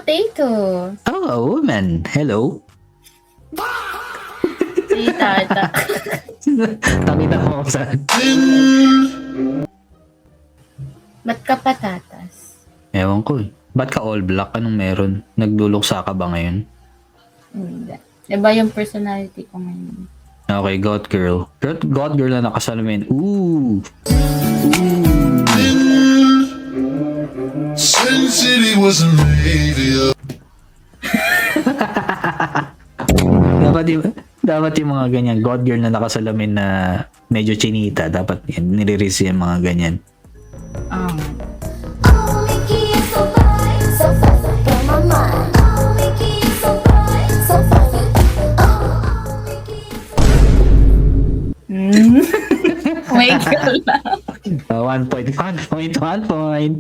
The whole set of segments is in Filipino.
potato. Oh, a woman. Hello. Tita. Takita mo ako saan. Ba't ka patatas? Ewan ko eh. Ba't ka all black? Anong meron? Nagduluksa ka ba ngayon? Hindi. Iba yung personality ko ngayon. Okay, God girl. God girl na nakasalamin. Ooh. Sin City wasn't made. Dapat yung mga ganyan, God girl na nakasalamin na medyo chinita, dapat yan, nire-raise yung mga ganyan. May gala. 1 point, 1 point, 1 point.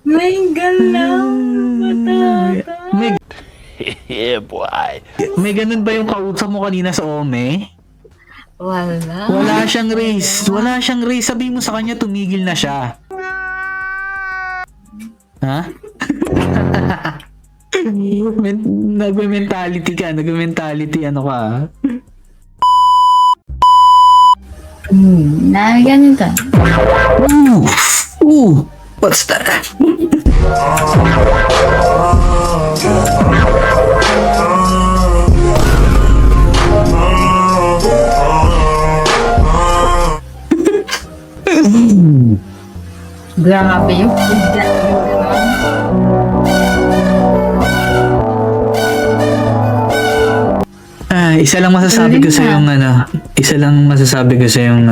May gala. Patatas. Yeah, boy. May ganun ba yung kausap mo kanina sa Ome? Wala. Wala siyang race. Wala siyang race. Sabi mo sa kanya, tumigil na siya. Ha? Nagme-mentality ka. Nagme-mentality ano ka. Ganito. Ooh. What's that? Grabe yung bigla. Isa lang masasabi ko sa yung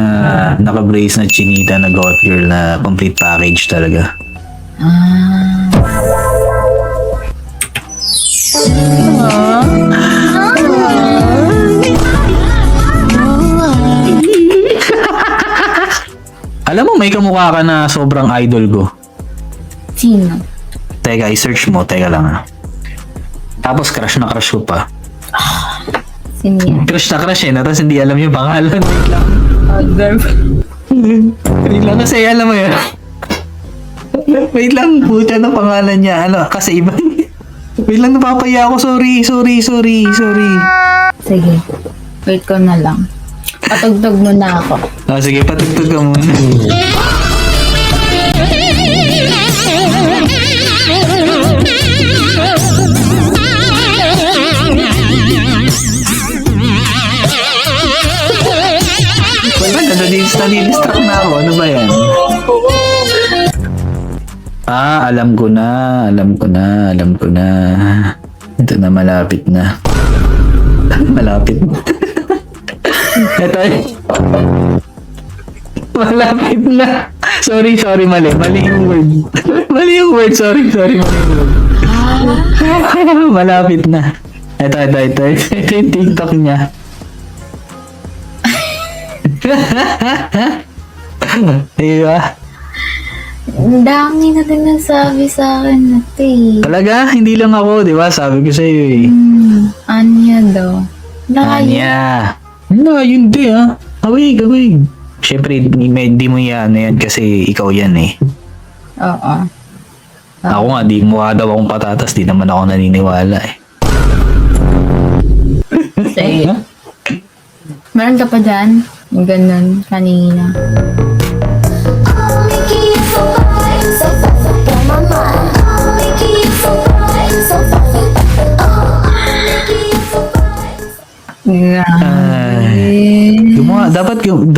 naka-brace na chinita na God girl na complete package talaga. Alam mo, may kamukha ka na sobrang idol ko. Sino? Teka, i-search mo. Teka lang. Tapos crush na crush ko pa. Sino yan? Crush na crush eh. Tapos hindi alam yung pangalan. Wait lang. Wait lang kasi alam mo yun. Wait lang. Puta na pangalan niya. Ano, kasi iba. Wait lang, napapaya ako. Sorry. Sige. Wait ko na lang. Patugtog mo na ako. Sige, patugtog ka muna. Wala, nadidistract na ako. Ano ba yan? Alam ko na. Ito na, malapit na. Ito eh. Malapit na. Sorry, mali. Mali yung word. Sorry, mali yung word. Malapit na. Ito yung TikTok niya. Diba? Ang dami na din nasabi sa akin na Talaga? Hindi lang ako, di ba? Sabi ko sa'yo eh. Anya daw. Anya. No, yun di ah. Awig. Siyempre, hindi mo yan kasi ikaw yan eh. Oo. Ako nga, di mukha daw akong patatas, di naman ako naniniwala eh. Sige. Meron ka pa dyan? Yung ganun kanina.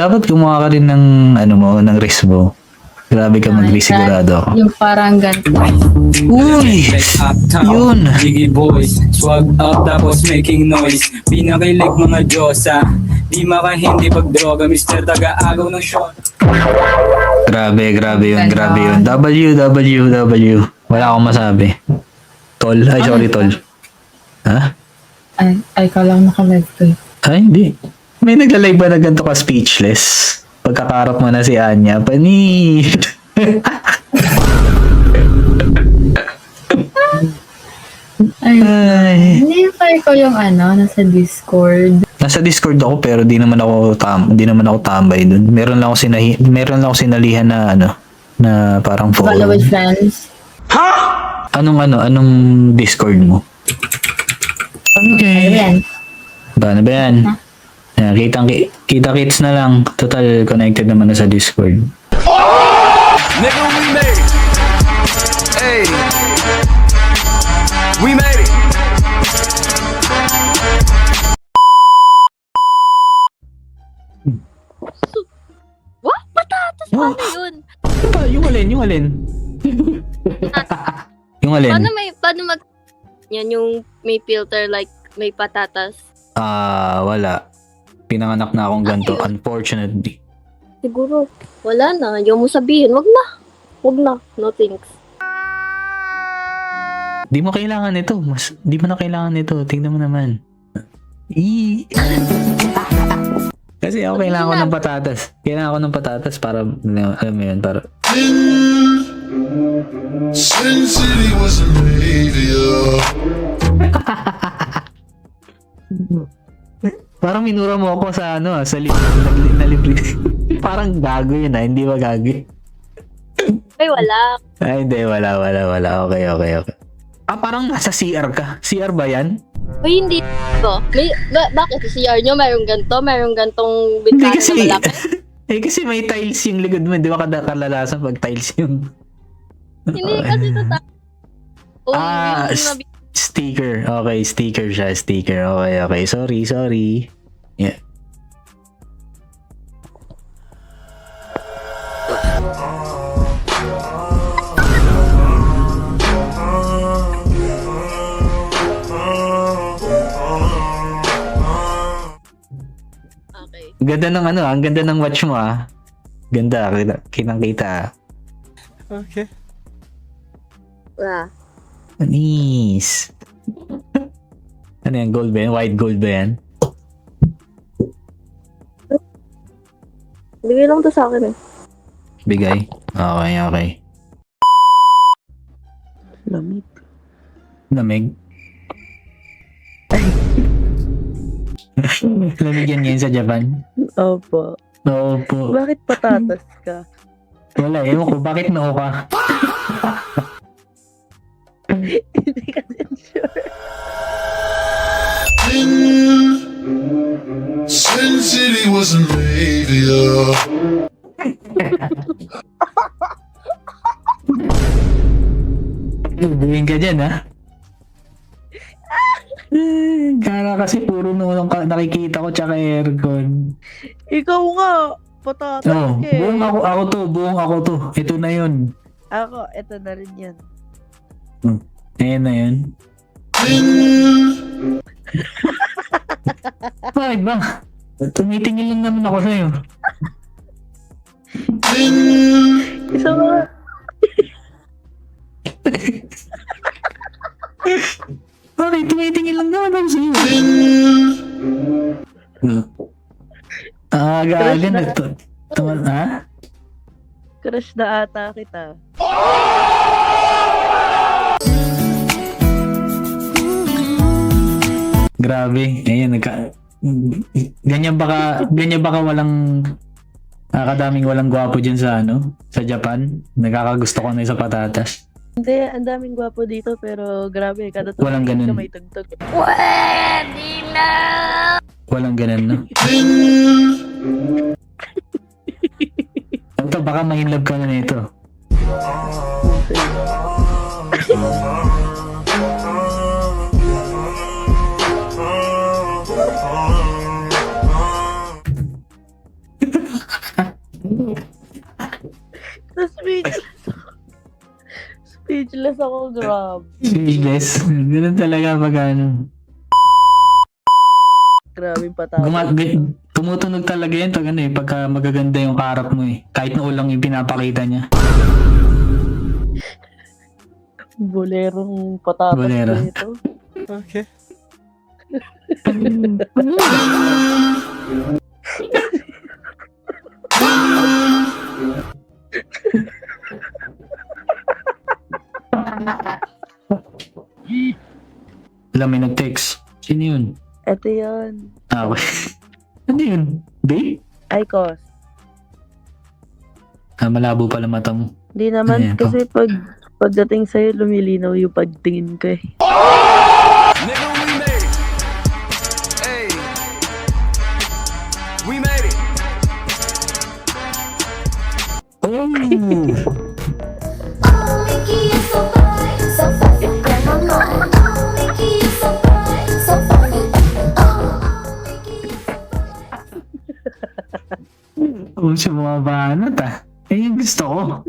Dapat gumawa ka rin ng ng race mo. Grabe ka mag-race, sigurado ako. Yung parang ganito. Uy! Yun! Jiggy boys, swag up tapos making noise. Pinakilig mga Diyosa, di makahindi pag droga, Mr. Taga-agaw ng shot. Grabe yun. WWW. Wala akong masabi. Tol. Ay, sorry, tol. Ha? Ay, kala ko naka-live ko eh. Ay, hindi. May nagla-live ba na ganito ka speechless? Pagkakarap mo na si Anya, panit. Ay. Hindi pa ikaw yung nasa Discord. Nasa Discord ako pero di naman ako tambay doon. Meron lang ako sinalihan na na parang follow. Follow with friends. Anong Discord mo? Okay. Ayan. Paano ba yan? Yan, kita-kits na lang. Total, connected naman na sa Discord. Nigga, we made it. Hey. We made it. What? Patatas? Oh. Paano yun? Yung alin? Yung alin? Paano mag... Yan yung may filter like may patatas. Wala. Pinanganak na akong ganito, unfortunately. Siguro, wala na. Yung mo sabihin, wag na. Wag na. No thanks. Di mo kailangan ito. Di mo na kailangan ito. Tingnan mo naman. Kasi ako kailangan ko ng patatas. Kailangan ko ng patatas para, alam mo yun, para... Sin City was made of. Parang minura mo ako sa sa libre. Parang gago yun hindi ba gago? Ay, wala. Ay, hindi, wala. Okay. Parang nasa CR ka. CR ba yan? Uy, hindi ko. Bakit sa CR nyo mayroong ganito? Mayroong gantong Hindi bintana kasi, na malaki? kasi may tiles yung likod mo. Di ba kalalasan pag tiles yung... Hindi kasi totoo. Sticker. Okay, sticker siya. Sticker. Okay. Sorry. Yeah. Okay. Ganda ng ang ganda ng watch mo Ganda, kitang-kita. Okay. Wala. Nice. Ano yan, gold ba yan? White gold ba yan? Bigay lang to sa akin Bigay? Okay. Lamig? Lamig yan ngayon sa Japan? Opo. Opo. Bakit patatas ka? Wala, ewan ko. Bakit noo ka? Hindi kasi sure. Sin City was made of. Buhin ka dyan, Kala kasi puro nung nakikita ko tsaka aircon. Ikaw nga, patatas Oh, ka eh. buong ako to. Ito na yun. Ako, eto na rin yan. Ayan na yun. Bakit ba? Tumitingin lang naman ako sa'yo. Isa nga. Bakit? Tumitingin lang naman ako sa'yo. Aga-aga na to. Crush na ata kita. Grabe. Ayan, ganyan baka walang kadaming walang gwapo dyan sa sa Japan. Nagkakagusto ko na sa patatas. Hindi, ang daming gwapo dito pero grabe, kada Walang ganun. ka may tugtog. Walang ganun, no? Ito, baka ma-inlove ka na nito. Speechless ako, grab. Speechless. Ganun talaga pag Grabe yung patatas. tumutunog talaga yan pag pagka magaganda yung kaharap mo Kahit na ulang yung pinapakita niya. Bolerong patatas Bolero. dito. Okay. Alam, may nag-text. Sino yun? Ito yun. Okay. Ano yun? Babe? Icos. Malabo pala mata mo. Di naman Ayan, kasi pag Pagdating sa'yo, lumilinaw yung pagtingin ko eh. Nigga, we made it. Hey. We made it. Oh! Oh, sa mga banat ah. Eh, yung gusto ko.